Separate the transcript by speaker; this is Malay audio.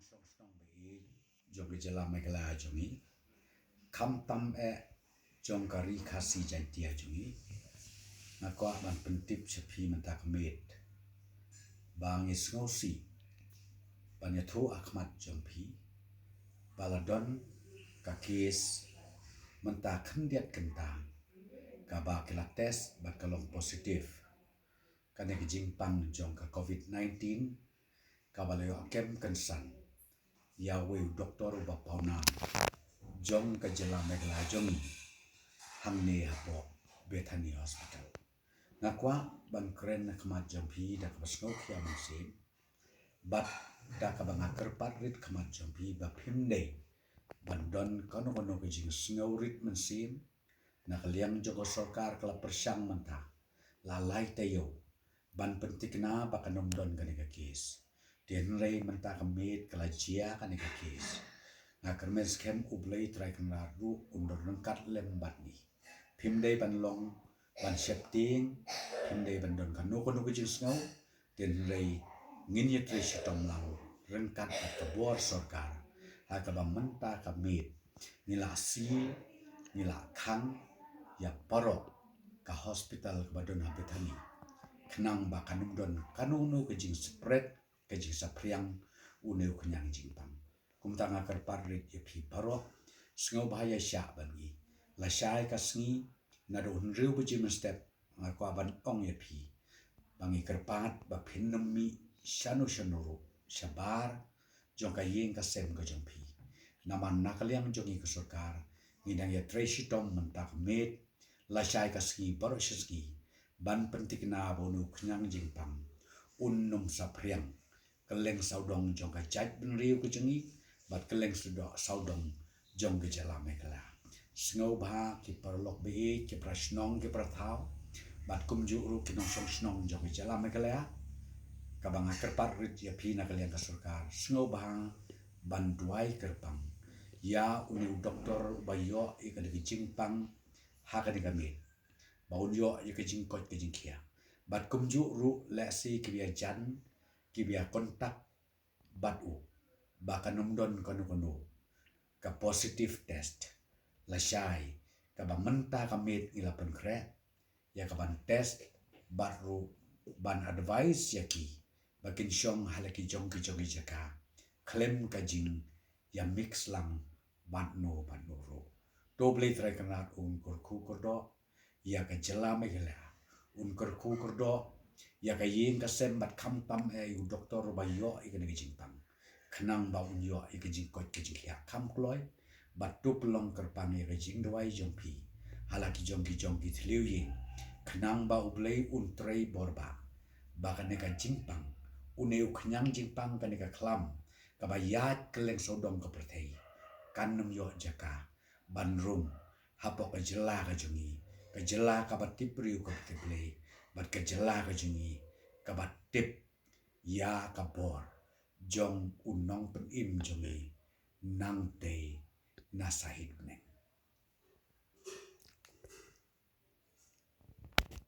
Speaker 1: song stong be jong ge jela megala jongi kham tam e jong kari khasi jantia jongi na ko ban pentip sepi mentak met bang is ngosi ban ya thu akhmat jompi baladon ka kes mentak khendiat kentang ka ba kila test ba kalong positif kan ge jingpang jong ka covid-19 ka balayo kem kensan ya we doktor ba pauna jong ka jela megla jongi hamne hapo Bethany Hospital nakwa ban kren na khamat jompi da ka basno khia mangsin bat da ka banga kerpat rit khamat jompi ba phimde ban don kono kono ke jing snow rit mansim na kaliang jogo sarkar kala persyang manta la lai tayo ban pentikna ba kanom don kaneka kes den rei menta kamit kala chia kaneka kes na kermes kem ublei trai kana ru undor nangkat lembat ni phimde ban long ban shepting phimde ban don kanu kono ke jing snow den rei ngin ye tre shitong lang rengkat at kabor sarkar ha ka ba menta kamit nila si nila khang ya parok ka hospital ka badon ha Bethany khnang ba kanum don kanunu ke jing spread ke jing sapriang uneu knyang jing pam kum tanga kar parrit ye phi parok sngo bahaya sha bangi la shai ka sngi na do hunriu bu jim step ngar kwa ban ong ye phi bangi kerpat ba phinnam mi shanu shanuru shabar jong ka yeng ka sem ka jong phi naman nakaliang jongi ka sarkar ngidang ya treshi tom mentak met la shai ka ski baro ski ban pentik na bonu knyang jingpam unnum sapriang keleng saudong jong ka jait ben riu ku jengi bat keleng saudong jong ke jala megala sngo ba ki parlok be ki prashnong ki prathau bat kumju ru ki nong song snong jong ke jala megala kabang kerpat rit ya phina kaliang ka sarkar sngo ba ban duai kerpang ya uni doktor bayo ikade ki jingpang ha ka ni baun yo ye ke jing kot ke jing khia bat kumju ru la si ki bia jan ki bia kontak bat u ba kanum don kono ka positive test la shai ka ba menta ka met ila pen kre ya ka ban test bat ru ban advice ya ki bakin shong halaki jong ki jogi jaka klem ka jing ya mix lang ban no ro doble try kanat kur khu kurdo ya ka jela megala kur kurdo ya ka yeng ka sem bat kham tam e yu doktor ba yo i ka ni jingpang khnang ba un yo i ka jing kot ke jing ya kham kloi bat tup long kerpang ya ka jing dwai jong pi halaki jong ki thliu yi khnang ba ublei un trei borba ba ka ne ka jingpang uneu khnang jingpang ka ne ka khlam ka ba yat keleng sodong ka perthei kanum yo jaka ban rum hapok ka jela ka jongi ka jela ka bat tipriu ka tiple bat ka jela ka jongi ka bat tip ya ka bor jong unong pen im jongi nang te na sahid ne